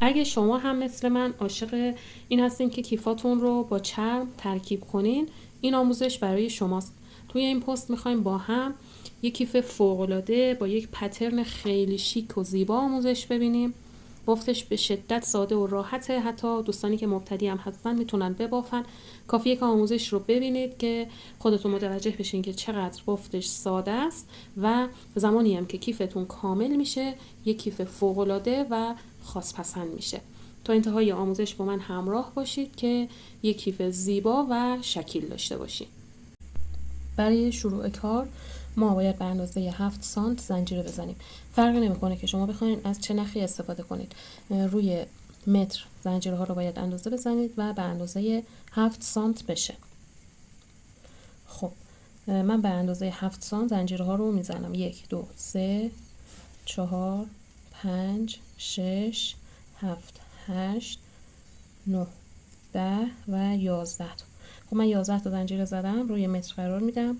اگه شما هم مثل من عاشق این هستین که کیفاتون رو با چرم ترکیب کنین، این آموزش برای شماست. توی این پست میخوایم با هم یک کیف فوق‌العاده با یک پترن خیلی شیک و زیبا آموزش ببینیم. بافتش به شدت ساده و راحته، حتی دوستانی که مبتدی هم هستن میتونن ببافن. کافیه که آموزش رو ببینید که خودتون متوجه بشین که چقدر بافتش ساده است و زمانی هم که کیفتون کامل میشه یک کیف فوق‌العاده و خاص پسند میشه. تا انتهای آموزش با من همراه باشید که یک کیف زیبا و شکیل داشته باشید. برای شروع کار ما باید به اندازه 7 سانت زنجیره بزنیم. فرقی نمیکنه که شما بخواید از چه نخی استفاده کنید. روی متر زنجیره ها رو باید اندازه بزنید و به اندازه 7 سانت بشه. خب من به اندازه 7 سانت زنجیره ها رو میزنم. 1 2 3 4 5 6 7 8 9 10 و 11 تا. خب من 11 تا زنجیره زدم، روی متر قرار میدم.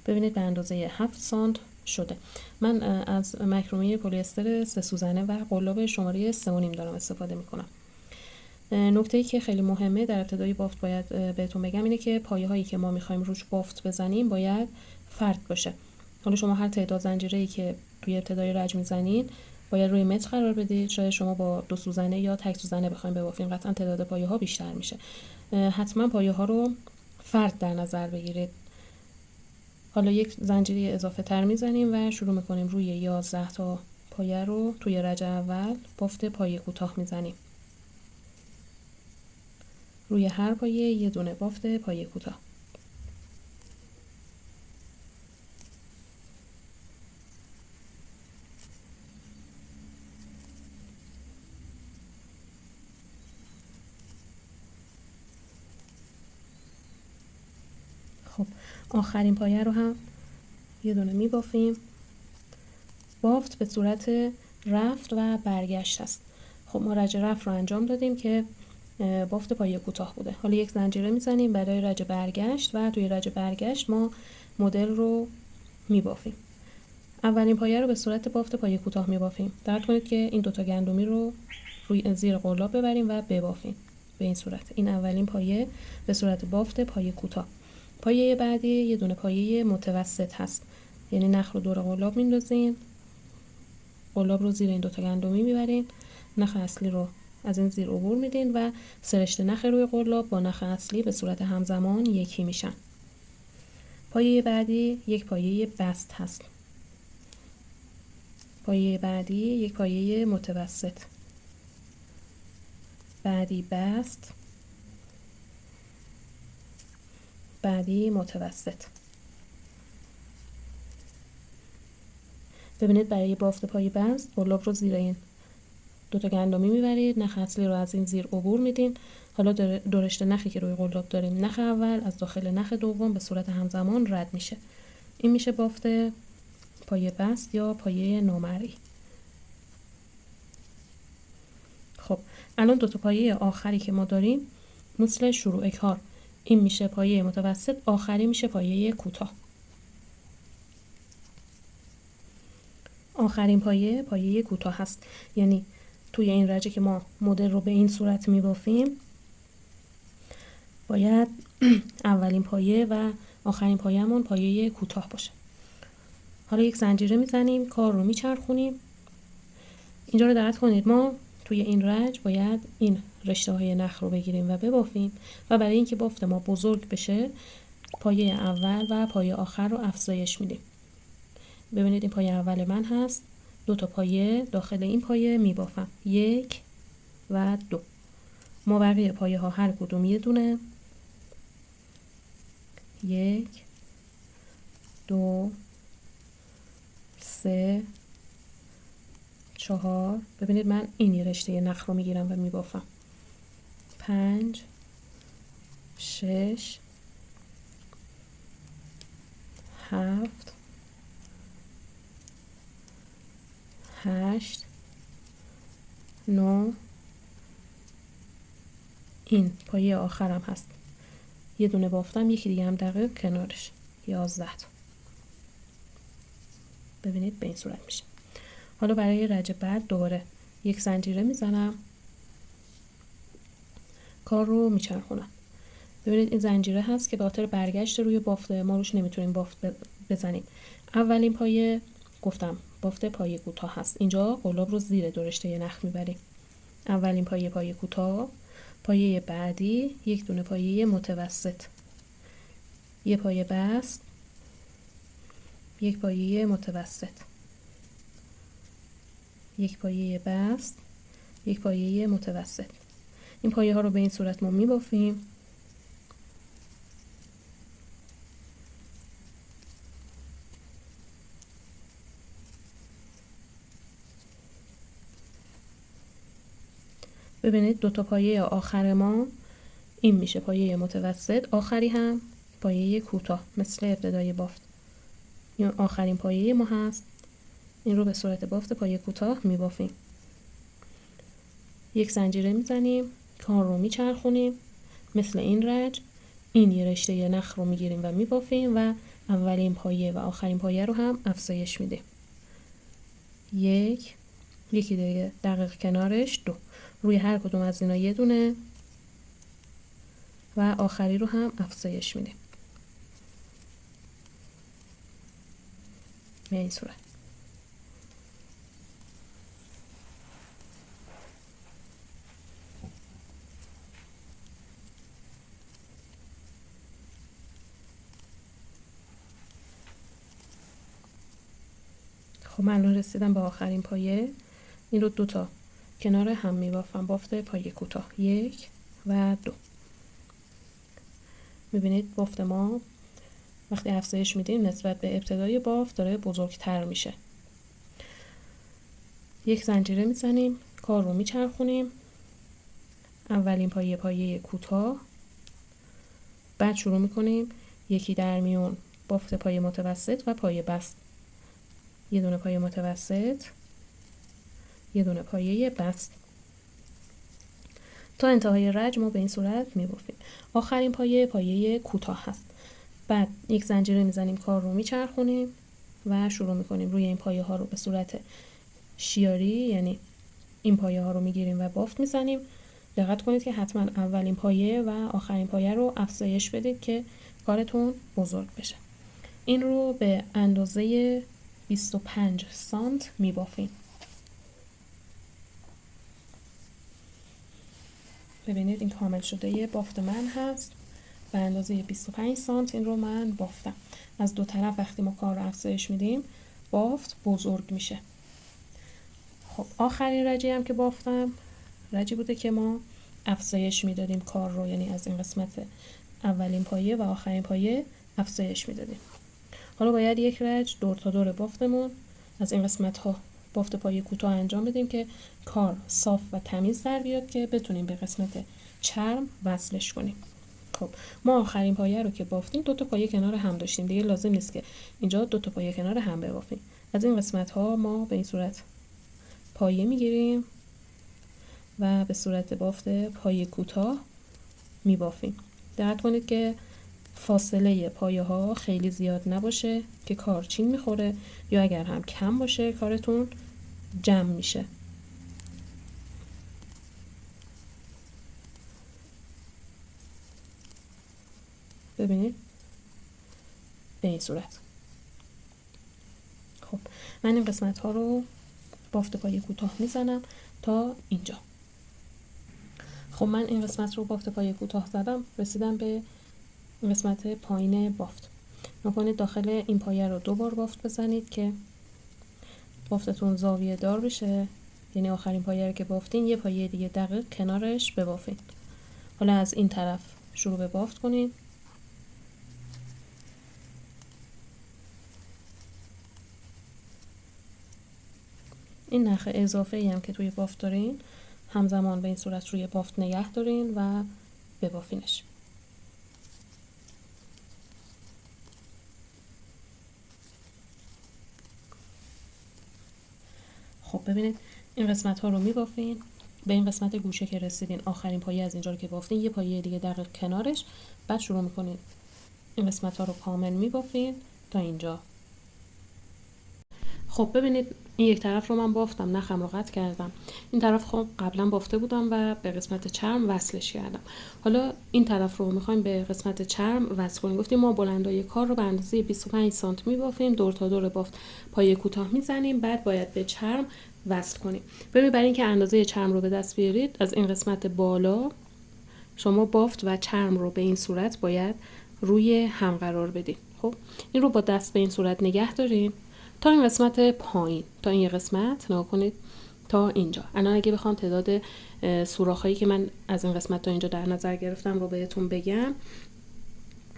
ببینید به اندازه 7 سانت شده. من از مکرمه پلی استر 3 سوزنه و قلاب شماره 3.5 دارم استفاده میکنم. نکته‌ای که خیلی مهمه در ابتدای بافت باید بهتون بگم اینه که پایه هایی که ما میخوایم روش بافت بزنیم باید فرد باشه. حالا شما هر تعداد زنجیره‌ای که توی ابتدای رج میزنین باید روی متر قرار بدید. شاید شما با 2 سوزنه یا تک سوزنه بخواید ببافین، قطعا تعداد پایه ها بیشتر میشه. حتما پایه ها رو فرد در نظر بگیرید. حالا یک زنجیره اضافه تر میزنیم و شروع میکنیم روی 11 تا پایه رو توی رج اول بافت پایه کوتاه میزنیم. روی هر پایه یه دونه بافت پایه کوتاه. خب آخرین پایه رو هم یه دونه میبافیم. بافت به صورت رفت و برگشت است. خب ما رج رفت رو انجام دادیم که بافت پایه کوتاه بوده. حالا یک زنجیره میزنیم برای رج برگشت و توی رج برگشت ما مدل رو میبافیم. اولین پایه رو به صورت بافت پایه کوتاه میبافیم. دقت کنید که این دوتا گندمی رو روی زیر قلاب ببریم و ببافیم. به این صورت. این اولین پایه به صورت بافت پایه کوتاه. پایه بعدی یه دونه پایه متوسط هست. یعنی نخ رو دور قلاب میندازین، قلاب رو زیر این دوتا گندمی میبرین، نخ اصلی رو از این زیر عبور میدین و سرشت نخ روی قلاب با نخ اصلی به صورت همزمان یکی میشن. پایه بعدی یک پایه بست هست. پایه بعدی یک پایه متوسط، بعدی بست، بعدی متوسط. ببینید برای بافت پایه بست قلاب رو زیر این دوتا گندمی میبرید، نخ اصلی رو از این زیر عبور میدین. حالا درشت نخی که روی قلاب داریم، نخ اول از داخل نخ دوم به صورت همزمان رد میشه. این میشه بافت پایه بست یا پایه نامرئی. خب الان دوتا پایه آخری که ما داریم مثل شروع کار، این میشه پایه متوسط، آخری میشه پایه کوتاه. آخرین پایه پایه کوتاه هست. یعنی توی این رجه که ما مدل رو به این صورت میبافیم باید اولین پایه و آخرین پایه‌مون پایه کوتاه باشه. حالا یک زنجیره میزنیم، کار رو میچرخونیم. اینجا رو دقت کنید، ما توی این رج باید این رشته های نخ رو بگیریم و ببافیم و برای اینکه بافت ما بزرگ بشه پایه اول و پایه آخر رو افزایش میدیم. ببینید این پایه اول من هست، دو تا پایه داخل این پایه میبافم، 1 و 2. ما بقیه پایه ها هر کدوم یه دونه، 1 2 3 4. ببینید من این رشته نخ رو میگیرم و میبافم، 5 6 7 8 9. این پایه آخرم هست، یه دونه بافتم، یکی دیگه هم دقیق کنارش، 11 تا. ببینید به این صورت میشه. حالا برای رج بعد دوباره یک زنجیره میزنم، کار رو میچرخونم. ببینید این زنجیره هست که به خاطر برگشت روی بافت ما روش نمیتونیم بافت بزنیم. اولین پایه گفتم بافت پایه کوتاه هست. اینجا قلاب رو زیر درشته نخ میبریم. اولین پایه کوتاه، پایه بعدی یک دونه پایه متوسط، یک پایه بست، یک پایه متوسط، یک پایه بست، یک پایه متوسط. این پایه ها رو به این صورت ما میبافیم. ببینید دو تا پایه آخر ما این میشه پایه متوسط، آخری هم پایه کوتاه مثل ابتدای بافت. این آخرین پایه ما هست. این رو به صورت بافت پایه کوتاه میبافیم. یک زنجیره میزنیم، کار رو میچرخونیم مثل این رج. این یه رشته نخ رو میگیریم و میبافیم و اولین پایه و آخرین پایه رو هم افزایش میدیم. یکی دیگه دقیق کنارش 2. روی هر کدوم از اینا یه دونه و آخری رو هم افزایش میدیم به این صورت. خب من الان رسیدم به آخرین پایه. این رو 2 تا کنار هم میبافم، بافت پایه کوتاه 1 و 2. میبینید بافت ما وقتی افزایش میدیم نسبت به ابتدای بافت داره بزرگتر میشه. یک زنجیره میزنیم، کار رو میچرخونیم. اولین پایه کوتاه، بعد شروع میکنیم یکی در میون بافت پایه متوسط و پایه بست. یه دونه پایه متوسط، یه دونه پایه بست. تا انتهای رج ما به این صورت میبافیم. آخرین پایه کوتاه هست. بعد یک زنجیره میزنیم، کار رو میچرخونیم و شروع میکنیم روی این پایه ها رو به صورت شیاری، یعنی این پایه ها رو میگیریم و بافت میزنیم. دقت کنید که حتما اولین پایه و آخرین پایه رو افزایش بدید که کارتون بزرگ بشه. این رو به اندازه 25 سانت میبافیم. ببینید این کامل شده یه بافت من هست به اندازه 25 سانت. این رو من بافتم. از دو طرف وقتی ما کار رو افزایش میدیم بافت بزرگ میشه. خب آخرین رجی هم که بافتم رجی بوده که ما افزایش میدادیم کار رو، یعنی از این قسمت اولین پایه و آخرین پایه افزایش میدادیم. حالا باید یک رج دور تا دور بافتمون از این قسمت ها بافت پایه کوتاه انجام بدیم که کار صاف و تمیز در بیاد که بتونیم به قسمت چرم وصلش کنیم. خب ما آخرین پایه رو که بافتیم 2 تا پایه کنار هم داشتیم، دیگه لازم نیست که اینجا 2 تا پایه کنار هم ببافیم. از این قسمت ها ما به این صورت پایه میگیریم و به صورت بافت پایه کوتاه میبافیم. دقت کنید که فاصله پایه ها خیلی زیاد نباشه که کار چین میخوره، یا اگر هم کم باشه کارتون جمع میشه. ببینید به این صورت. خب من این قسمت ها رو بافت پایه کوتاه میزنم تا اینجا. خب من این قسمت رو بافت پایه کوتاه زدم، رسیدم به این قسمت پایین بافت. نکنید داخل این پایه رو 2 بار بافت بزنید که بافتتون زاویه دار بشه، یعنی آخرین پایه رو که بافتین یه پایه دیگه دقیق کنارش ببافین. حالا از این طرف شروع به بافت کنید. این نخ اضافه ای هم که توی بافت دارین همزمان به این صورت روی بافت نگه دارین و ببافینش. خب ببینید این قسمت ها رو میبافین. به این قسمت گوشه که رسیدین آخرین پایه از اینجا رو که بافتین یه پایه دیگه دقیق کنارش، بعد شروع میکنین این قسمت ها رو کامل میبافین تا اینجا. خب ببینید این یک طرف رو من بافتم، نخم رو قطع کردم. این طرف خب قبلا بافته بودم و به قسمت چرم وصلش کردم. حالا این طرف رو میخوایم به قسمت چرم وصل کنیم. گفتیم ما بلندای کار رو به اندازه 25 سانتی میبافیم، دور تا دور بافت پایه کوتاه میزنیم، بعد باید به چرم وصل کنیم. ببینید برای اینکه اندازه چرم رو به دست بیارید، از این قسمت بالا شما بافت و چرم رو به این صورت باید روی هم قرار بدید. خب این رو با دست به این صورت نگه داریم تا این قسمت پایین، تا این قسمت نگاه کنید تا اینجا. الان اگه بخوام تعداد سوراخ‌هایی که من از این قسمت تا اینجا در نظر گرفتم رو بهتون بگم: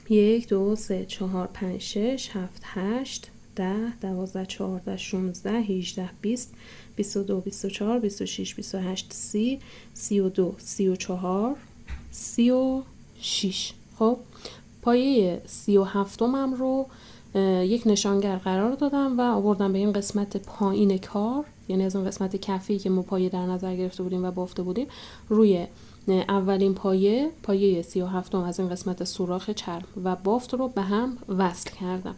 1 2 3 4 5 6 7 8 10 12 14 16 18 20 22 24 26 28 30 32 34 36. خب پایه 37م رو یک نشانگر قرار دادم و آوردم به این قسمت پایین کار، یعنی از اون قسمت کفی که ما پایه در نظر گرفته بودیم و بافته بودیم، روی اولین پایه 37م از این قسمت سوراخ چرم و بافت رو به هم وصل کردم.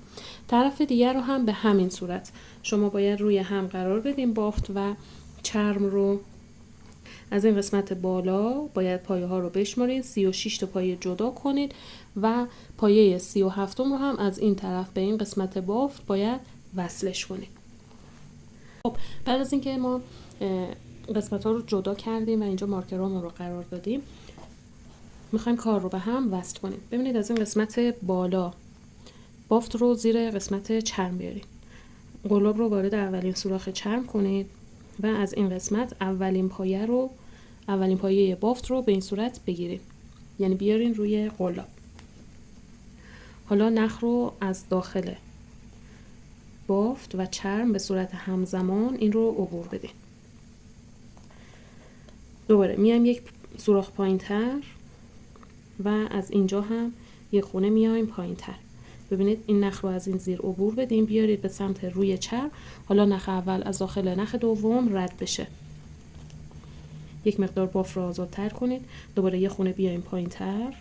طرف دیگر رو هم به همین صورت شما باید روی هم قرار بدیم بافت و چرم رو. از این قسمت بالا باید پایه ها رو بشمارید، 36 تا پایه جدا کنید و پایه 37م رو هم از این طرف به این قسمت بافت باید وصلش کنید. خب بعد از اینکه ما قسمت ها رو جدا کردیم و اینجا مارکرامون رو قرار دادیم، میخوایم کار رو به هم وصل کنیم. ببینید از این قسمت بالا بافت رو زیر قسمت چرم بیارید، قلاب رو وارد اولین سوراخ چرم کنید و از این قسمت اولین پایه بافت رو به این صورت بگیرید، یعنی بیارین روی قلاب. حالا نخ رو از داخل بافت و چرم به صورت همزمان این رو عبور بدین. دوباره میایم یک سوراخ پایین‌تر و از اینجا هم یک خونه میایم پایین‌تر. ببینید این نخ رو از این زیر عبور بدیم، بیارید به سمت روی چرم. حالا نخ اول از داخل نخ دوم رد بشه. یک مقدار بافت رو آزادتر کنید، دوباره یه خونه بیایم پایین‌تر.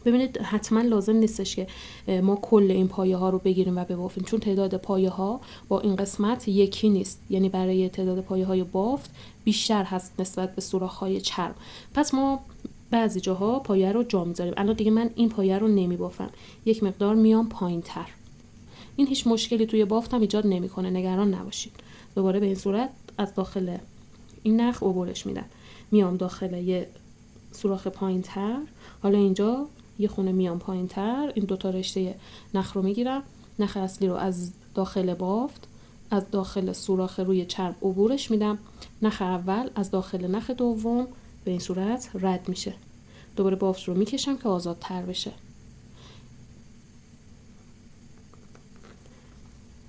ببینید حتما لازم نیستش که ما کل این پایه ها رو بگیریم و ببافیم، چون تعداد پایه ها با این قسمت یکی نیست، یعنی برای تعداد پایه های بافت بیشتر هست نسبت به سوراخ های چرم. پس ما بعضی جاها پایه رو جا میذاریم. الان دیگه من این پایه رو نمی بافم، یک مقدار میام پایین‌تر. این هیچ مشکلی توی بافتم ایجاد نمیکنه، نگران نباشید. دوباره به این صورت از داخل این نخ عبورش میدم، میام داخل یه سوراخ پایین‌تر. حالا اینجا یه خونه میام پایین‌تر، این دوتا رشته نخ رو میگیرم، نخ اصلی رو از داخل بافت از داخل سوراخ روی چرم عبورش میدم، نخ اول از داخل نخ دوم به این صورت رد میشه. دوباره بافت رو میکشم که آزادتر بشه.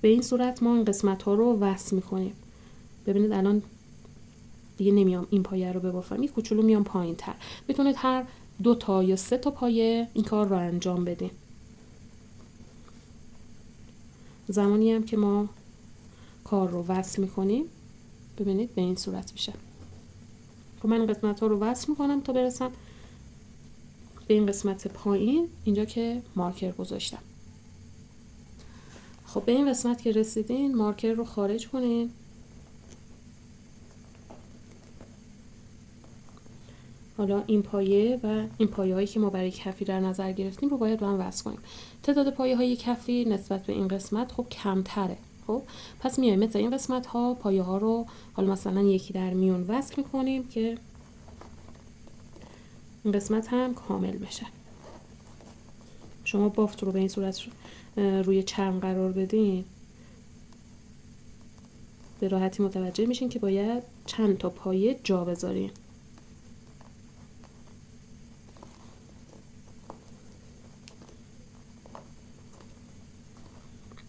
به این صورت ما این قسمت ها رو وصل میکنیم. ببینید الان دیگه نمیام این پایه رو ببافم، یک کوچولو میام پایین‌تر. میتونید هر 2 تا یا 3 تا پایه این کار رو انجام بدیم. زمانی هم که ما کار رو وصل میکنیم ببینید به این صورت میشه. خب من قسمت ها رو وصل میکنم تا برسم به این قسمت پایین، اینجا که مارکر گذاشتم. خب به این قسمت که رسیدین مارکر رو خارج کنین. حالا این پایه و این پایه هایی که ما برای کفی در نظر گرفتیم رو باید با هم وصل کنیم. تعداد پایه های کفی نسبت به این قسمت خب کمتره. خب پس میایم مثل این قسمت ها پایه ها رو حالا مثلا یکی در میون وصل میکنیم که این قسمت هم کامل بشه. شما بافت رو به این صورت روی چرم قرار بدین، به راحتی متوجه میشین که باید چند تا پایه جا بذارین.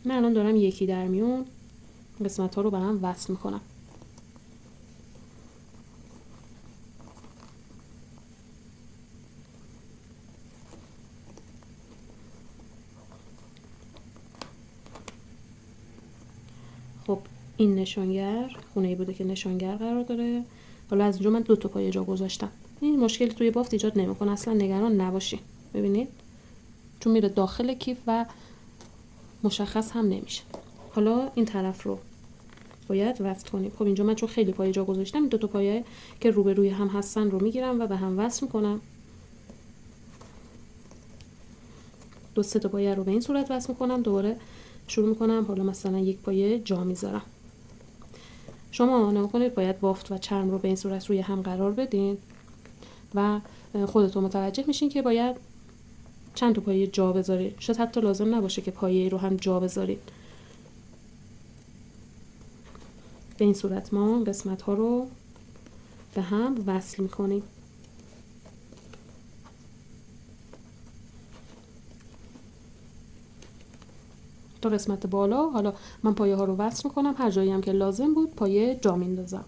من الان دارم یکی در میون قسمت ها رو به هم وصل میکنم. خب این نشانگر خونه‌ای بوده که نشانگر قرار داره. حالا از اینجا من 2 تا پایه جا گذاشتم. این مشکلی توی بافت ایجاد نمیکنه، اصلا نگران نباشین. ببینید چون میره داخل کیف و مشخص هم نمیشه. حالا این طرف رو باید وصل کنیم. خب اینجا من چون خیلی پایه جا گذاشتم، این 2 تا پایه که روبروی هم هستن رو میگیرم و به هم وصل میکنم. 2-3 تا پایه رو به این صورت وصل میکنم. دوباره شروع میکنم حالا مثلا یک پایه جا میذارم. شما نگاه کنید باید بافت و چرم رو به این صورت روی هم قرار بدین و خودتون متوجه میشین که باید چند تا پایه جا بذارید. شاید حتی لازم نباشه که پایه رو هم جا بذارید. به این صورت ما قسمت ها رو به هم وصل میکنیم. تا قسمت بالا حالا من پایه ها رو وصل میکنم. هر جایی هم که لازم بود پایه جا میندازم.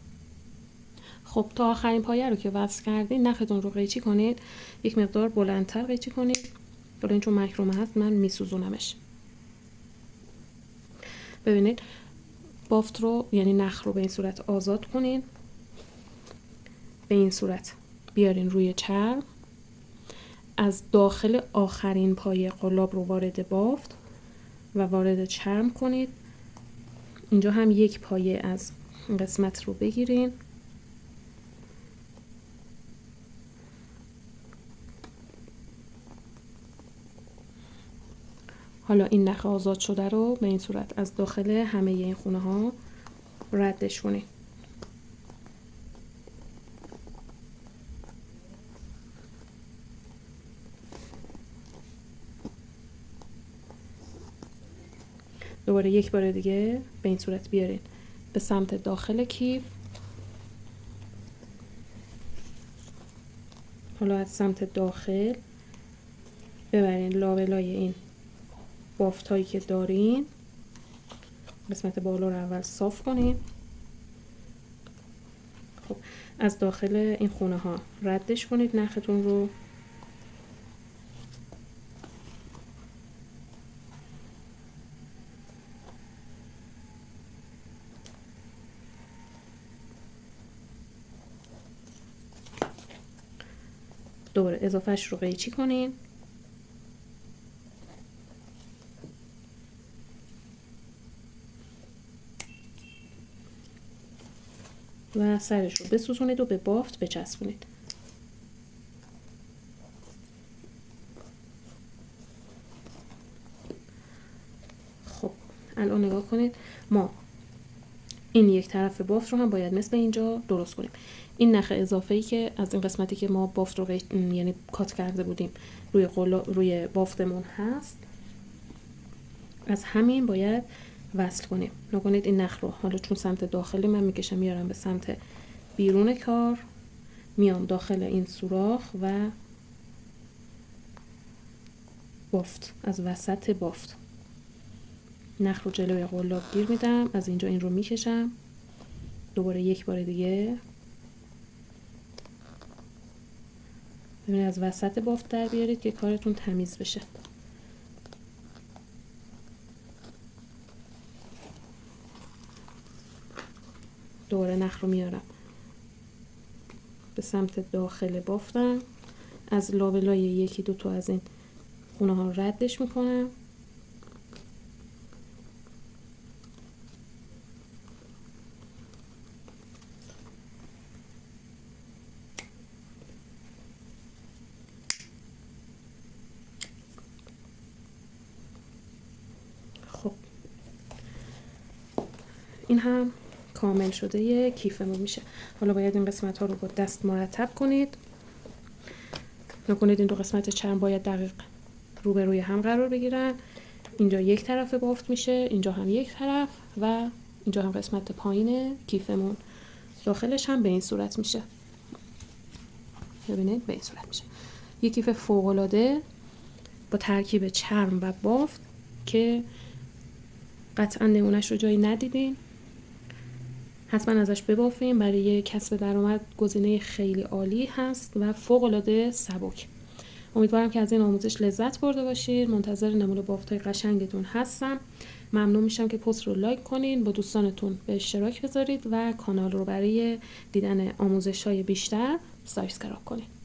خب تا آخرین پایه رو که وصل کردین نختون رو قیچی کنید. یک مقدار بلندتر قیچی کنید. حالا این چون مکرمه هست من میسوزونمش. ببینید بافت رو یعنی نخ رو به این صورت آزاد کنین. به این صورت بیارین روی چرم. از داخل آخرین پایه قلاب رو وارد بافت و وارد چرم کنید. اینجا هم یک پایه از این قسمت رو بگیرین. حالا این نخ آزاد شده رو به این صورت از داخل همه این خونه ها ردش کنید. دوباره یک بار دیگه به این صورت بیارین به سمت داخل کیف. حالا از سمت داخل ببرین لابلای این بافت هایی که دارین. قسمت بالا رو اول صاف کنین. خب از داخل این خونه ها ردش کنید نختون رو. دوباره اضافهش رو قیچی کنین. و سرش رو بسوزونید و به بافت بچسبونید. خب الان نگاه کنید ما این یک طرف بافت رو هم باید مثل اینجا درست کنیم. این نخ اضافه‌ای که از این قسمتی که ما بافت رو یعنی کات کرده بودیم روی بافتمون هست، از همین باید وصل کنیم. نکنید این نخ رو حالا چون سمت داخلی من میکشم میارم به سمت بیرون کار، میام داخل این سوراخ و بافت از وسط بافت نخ رو جلوی قلاب گیر میدم. از اینجا این رو میکشم. دوباره یک بار دیگه ببینید از وسط بافت در بیارید که کارتون تمیز بشه. دوباره نخ رو میارم به سمت داخل بافتم. از لابلای یکی دو تا از این خونه ها ردش میکنم. خب این هم کامل شده یه کیفمون میشه. حالا باید این قسمت ها رو با دست مرتب کنید. نکنید این دو قسمت چرم باید دقیق روبروی هم قرار بگیرن. اینجا یک طرف بافت میشه، اینجا هم یک طرف و اینجا هم قسمت پایین کیفمون. داخلش هم به این صورت میشه. ببینید به این صورت میشه. یک کیف فوق العاده با ترکیب چرم و بافت که قطعا نمونهش رو جایی ندیدین. حتما ازش ببافین. برای کسب درآمد گزینه خیلی عالی هست و فوق العاده سبک. امیدوارم که از این آموزش لذت برده باشید. منتظر نمونه بافت‌های قشنگتون هستم. ممنون میشم که پست رو لایک کنین، با دوستانتون به اشتراک بذارید و کانال رو برای دیدن آموزش‌های بیشتر سابسکرایب کنید.